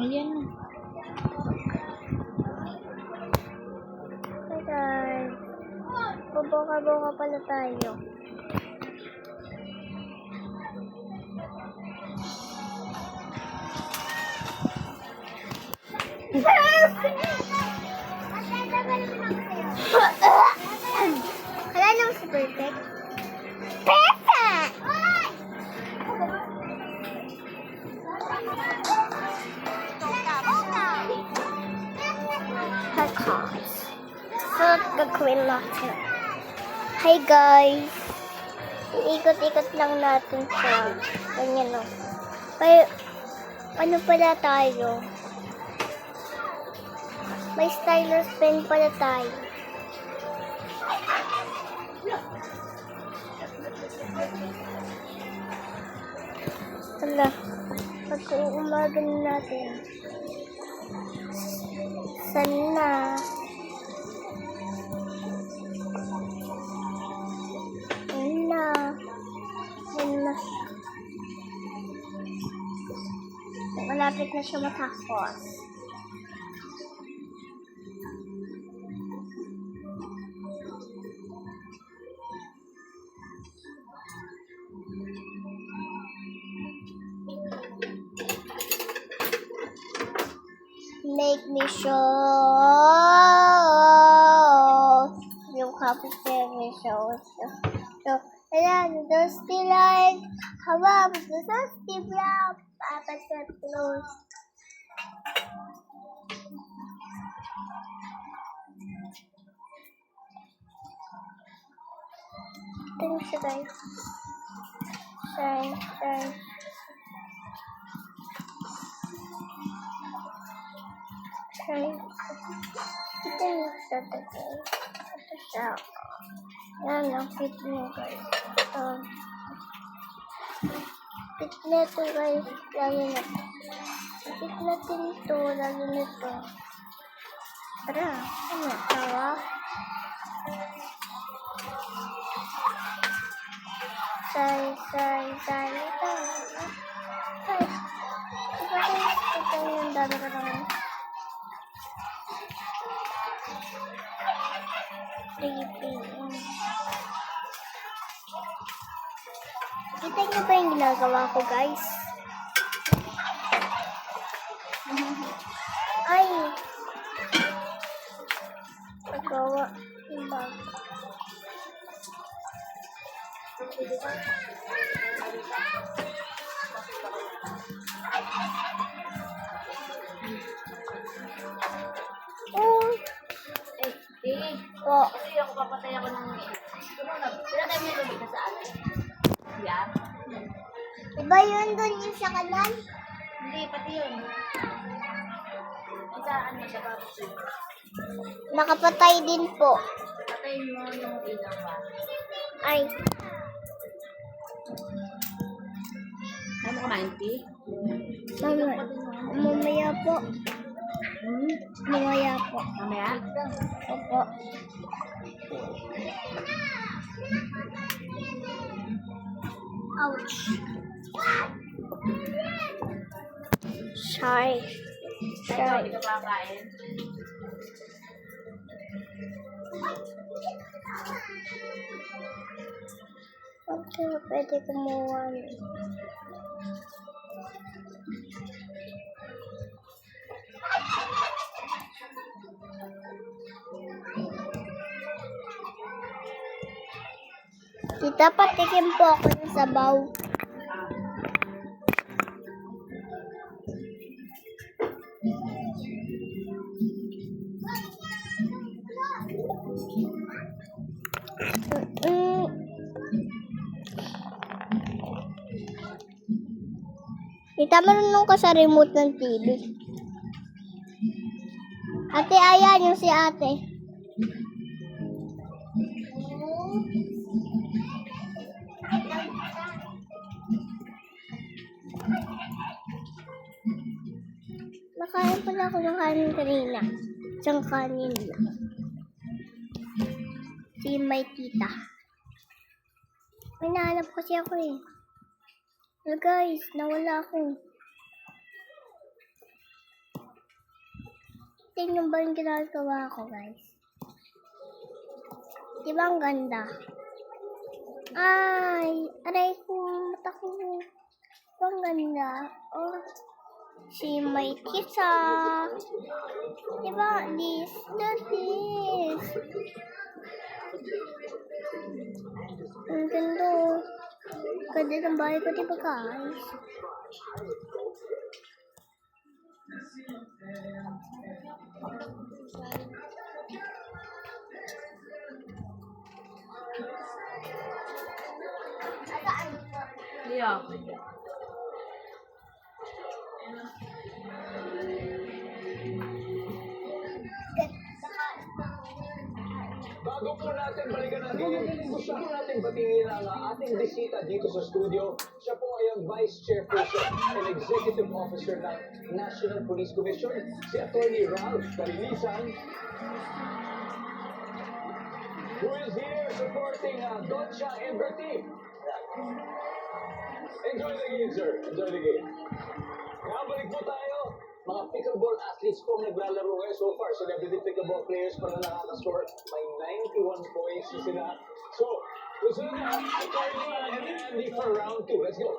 Ayan. Hi guys. Bubuka-buka pala tayo. Wala naman si Perfect. Perfect! So, gagawin natin. Hi guys! Ikot-ikot lang natin siya. Ganyan o. Kaya, ano pala tayo? May stylus pen pala tayo. Hala, pag-uumagan natin. Sana. Malapit na siya matapos. Make me show yung kapit me show. So, ayan, dusty light. Hawa, dusty brown. Apat na close. Ito yung siya guys. Shine, shine. Shine. Ito yung siya guys. Ito siya. Yan, ang fit niya guys. Fit na ito guys. Lalo na ito. Fit natin ito. Lalo na ito. Tara. Ano? Tawa? Say. Ito. Ay. Ito yung dami ka naman. Kita niyo ba yung ginagawa ko guys? Ay! Pagawa yung bag. Po. Kasi ako papatay ako ng... Sila tayo may lumita sa akin. Yan. Diba yun doon yung sa kanan? Hindi, pati yun. Isa, ano, sa bago. Nakapatay din po. Patayin mo yung ilaw ba? Ay. Ano ka, Manti? Mamaya po. Mamaya po. Mamaya? Opo. Ouch. Shy. Ikaw, hindi ka kakain. Okay, pwede kumuha. Tita, patikim po ako ng sabaw. Tita, marunong ka sa remote ng TV. Ate, ayan yung si ate. Nakain pala ako ng kanin kanina. Isang kanin lang. Si may tita. May nahanap kasi ako eh. Well, guys, nawala ako. Tingnan ba yung ginagawa ko, guys? Di ba ang ganda? Ay, aray ko, mata ko. Ang ganda. Oh, si may kisa. Di ba? This. Ang ganda. Ganda ng bahay ko, di ba, guys? Yeah. Bago po natin balikan ang gusto po natin batingin ang ating bisita dito sa studio. Siya po ay ang Vice Chairperson and Executive Officer ng National Police Commission, si Attorney Ralph Carilisan, who is here supporting Doncha Everty. Enjoy the game, sir. Enjoy the game. Nakabalik po tayo. Mga pickleball athletes po ang naglalaro ngayon so far. Celebrity pickleball players pa na nakakascore. May 91 points na sila. So, gusto na Attorney and Andy for round 2. Let's go.